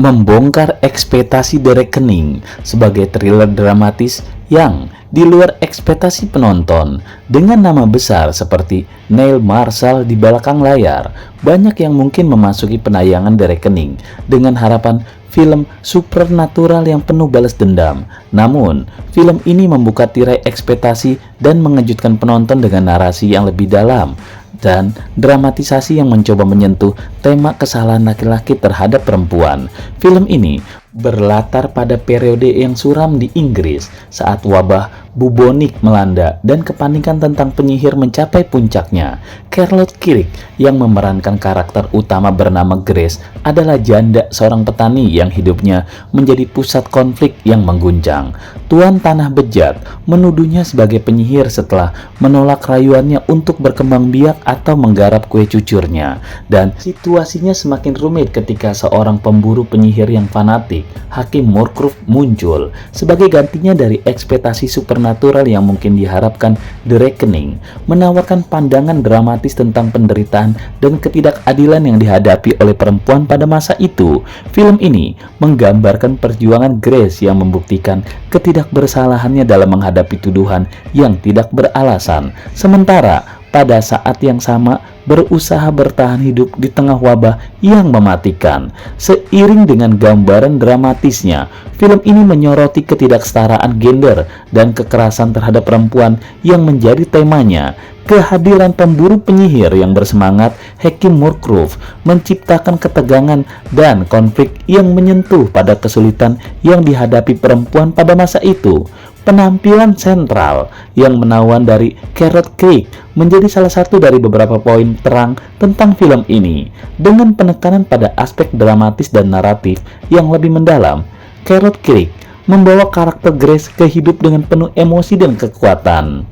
membongkar ekspektasi The Reckoning sebagai thriller dramatis yang di luar ekspektasi penonton. Dengan nama besar seperti Neil Marshall di belakang layar, banyak yang mungkin memasuki penayangan The Reckoning dengan harapan film supernatural yang penuh balas dendam. Namun, film ini membuka tirai ekspektasi dan mengejutkan penonton dengan narasi yang lebih dalam dan dramatisasi yang mencoba menyentuh tema kesalahan laki-laki terhadap perempuan. Film ini berlatar pada periode yang suram di Inggris saat wabah bubonik melanda dan kepanikan tentang penyihir mencapai puncaknya. Charlotte Kirk yang memerankan karakter utama bernama Grace adalah janda seorang petani yang hidupnya menjadi pusat konflik yang mengguncang. Tuan Tanah Bejat menuduhnya sebagai penyihir setelah menolak rayuannya untuk berkembang biak atau menggarap kue cucurnya, dan situasinya semakin rumit ketika seorang pemburu penyihir yang fanatik, Hakim Moorcroft, muncul sebagai gantinya dari ekspektasi supernatural yang mungkin diharapkan. The Reckoning menawarkan pandangan dramatis tentang penderitaan dan ketidakadilan yang dihadapi oleh perempuan pada masa itu. Film ini menggambarkan perjuangan Grace yang membuktikan ketidakbersalahannya dalam menghadapi tuduhan yang tidak beralasan, sementara pada saat yang sama berusaha bertahan hidup di tengah wabah yang mematikan. Seiring dengan gambaran dramatisnya, film ini menyoroti ketidaksetaraan gender dan kekerasan terhadap perempuan yang menjadi temanya. Kehadiran pemburu penyihir yang bersemangat, Hakim Moorcroft, menciptakan ketegangan dan konflik yang menyentuh pada kesulitan yang dihadapi perempuan pada masa itu. Penampilan sentral yang menawan dari Charlotte Kirk menjadi salah satu dari beberapa poin terang tentang film ini. Dengan penekanan pada aspek dramatis dan naratif yang lebih mendalam, Charlotte Kirk membawa karakter Grace ke hidup dengan penuh emosi dan kekuatan.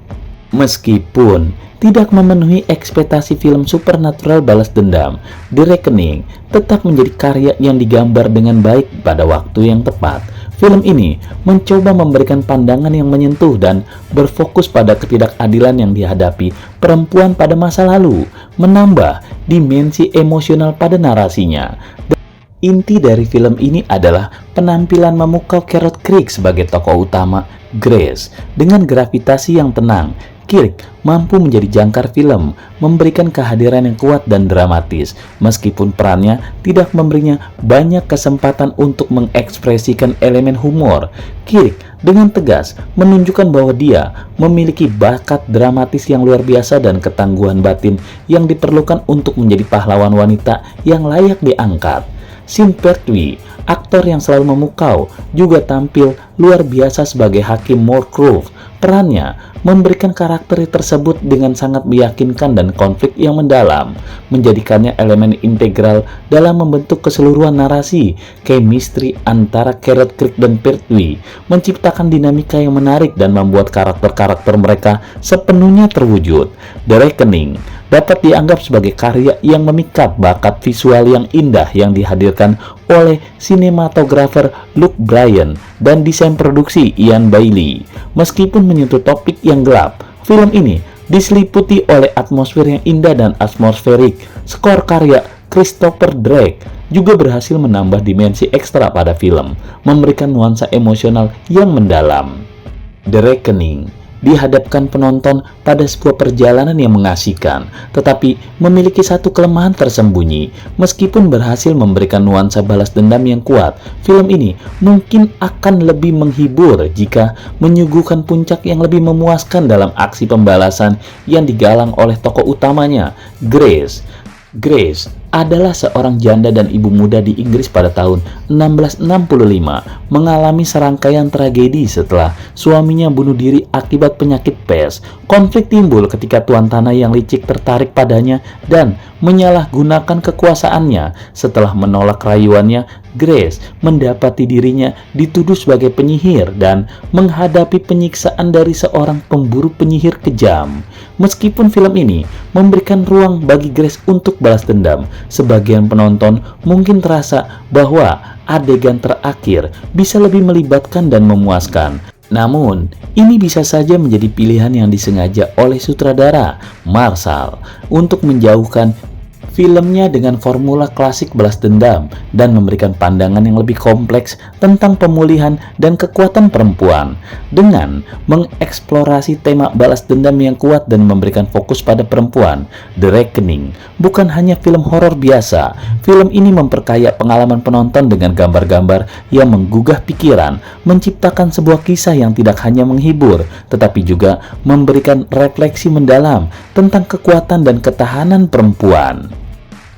Meskipun tidak memenuhi ekspektasi film supernatural balas dendam, The Reckoning tetap menjadi karya yang digambar dengan baik pada waktu yang tepat. Film ini mencoba memberikan pandangan yang menyentuh dan berfokus pada ketidakadilan yang dihadapi perempuan pada masa lalu, menambah dimensi emosional pada narasinya. Inti dari film ini adalah penampilan memukau Charlotte Kirk sebagai tokoh utama Grace. Dengan gravitasi yang tenang, Kirk mampu menjadi jangkar film, memberikan kehadiran yang kuat dan dramatis, meskipun perannya tidak memberinya banyak kesempatan untuk mengekspresikan elemen humor. Kirk dengan tegas menunjukkan bahwa dia memiliki bakat dramatis yang luar biasa dan ketangguhan batin yang diperlukan untuk menjadi pahlawan wanita yang layak diangkat. Sean Pertwee, aktor yang selalu memukau, juga tampil luar biasa sebagai Hakim Moorcroft. Perannya memberikan karakter tersebut dengan sangat meyakinkan dan konflik yang mendalam, menjadikannya elemen integral dalam membentuk keseluruhan narasi. Chemistry antara Charlotte Kirk dan Pertwee menciptakan dinamika yang menarik dan membuat karakter-karakter mereka sepenuhnya terwujud. The Reckoning dapat dianggap sebagai karya yang memikat bakat visual yang indah yang dihadirkan oleh sinematografer Luke Bryan dan desain produksi Ian Bailey. Meskipun menyentuh topik yang gelap, film ini diseliputi oleh atmosfer yang indah dan atmosferik. Skor karya Christopher Drake juga berhasil menambah dimensi ekstra pada film, memberikan nuansa emosional yang mendalam. The Reckoning dihadapkan penonton pada sebuah perjalanan yang mengasihkan, tetapi memiliki satu kelemahan tersembunyi. Meskipun berhasil memberikan nuansa balas dendam yang kuat, film ini mungkin akan lebih menghibur jika menyuguhkan puncak yang lebih memuaskan dalam aksi pembalasan yang digalang oleh tokoh utamanya, Grace. Grace adalah seorang janda dan ibu muda di Inggris pada tahun 1665, mengalami serangkaian tragedi setelah suaminya bunuh diri akibat penyakit pes. Konflik timbul ketika tuan tanah yang licik tertarik padanya dan menyalahgunakan kekuasaannya. Setelah menolak rayuannya, Grace mendapati dirinya dituduh sebagai penyihir dan menghadapi penyiksaan dari seorang pemburu penyihir kejam. Meskipun film ini memberikan ruang bagi Grace untuk balas dendam, sebagian penonton mungkin terasa bahwa adegan terakhir bisa lebih melibatkan dan memuaskan. Namun, ini bisa saja menjadi pilihan yang disengaja oleh sutradara Marshall untuk menjauhkan Filmnya dengan formula klasik balas dendam dan memberikan pandangan yang lebih kompleks tentang pemulihan dan kekuatan perempuan dengan mengeksplorasi tema balas dendam yang kuat dan memberikan fokus pada perempuan. The Reckoning bukan hanya film horor biasa. Film ini memperkaya pengalaman penonton dengan gambar-gambar yang menggugah pikiran, menciptakan sebuah kisah yang tidak hanya menghibur, tetapi juga memberikan refleksi mendalam tentang kekuatan dan ketahanan perempuan.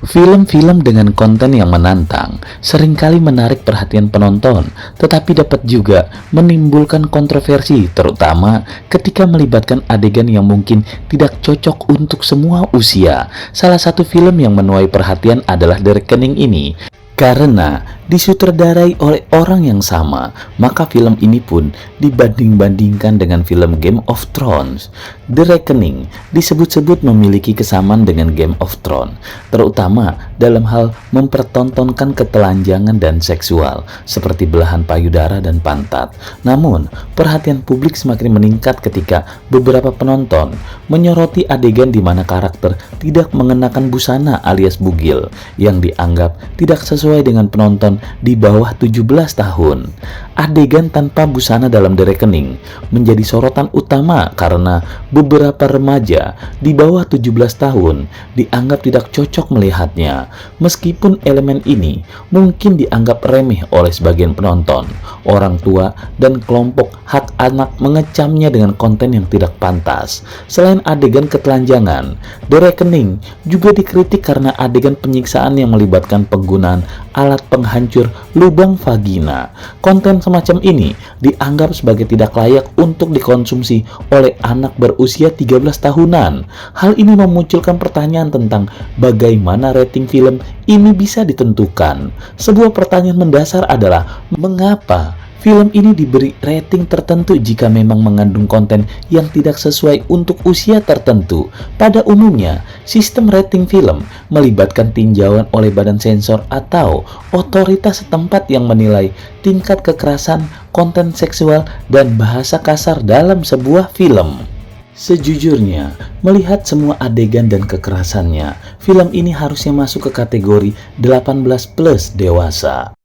Film-film dengan konten yang menantang seringkali menarik perhatian penonton, tetapi dapat juga menimbulkan kontroversi, terutama ketika melibatkan adegan yang mungkin tidak cocok untuk semua usia. Salah satu film yang menuai perhatian adalah The Reckoning ini. Karena disutradarai oleh orang yang sama, maka film ini pun dibanding-bandingkan dengan film Game of Thrones. The Reckoning disebut-sebut memiliki kesamaan dengan Game of Thrones, terutama dalam hal mempertontonkan ketelanjangan dan seksual, seperti belahan payudara dan pantat. Namun, perhatian publik semakin meningkat ketika beberapa penonton menyoroti adegan di mana karakter tidak mengenakan busana alias bugil, yang dianggap tidak sesuai dengan penonton di bawah 17 tahun. Adegan tanpa busana dalam The Reckoning menjadi sorotan utama karena beberapa remaja di bawah 17 tahun dianggap tidak cocok melihatnya. Meskipun elemen ini mungkin dianggap remeh oleh sebagian penonton, orang tua dan kelompok hak anak mengecamnya dengan konten yang tidak pantas. Selain adegan ketelanjangan, The Reckoning juga dikritik karena adegan penyiksaan yang melibatkan penggunaan alat penghancur lubang vagina. Konten semacam ini dianggap sebagai tidak layak untuk dikonsumsi oleh anak berusia 13 tahunan. Hal ini memunculkan pertanyaan tentang bagaimana rating film ini bisa ditentukan. Sebuah pertanyaan mendasar adalah mengapa film ini diberi rating tertentu jika memang mengandung konten yang tidak sesuai untuk usia tertentu. Pada umumnya, sistem rating film melibatkan tinjauan oleh badan sensor atau otoritas setempat yang menilai tingkat kekerasan, konten seksual, dan bahasa kasar dalam sebuah film. Sejujurnya, melihat semua adegan dan kekerasannya, film ini harusnya masuk ke kategori 18+ dewasa.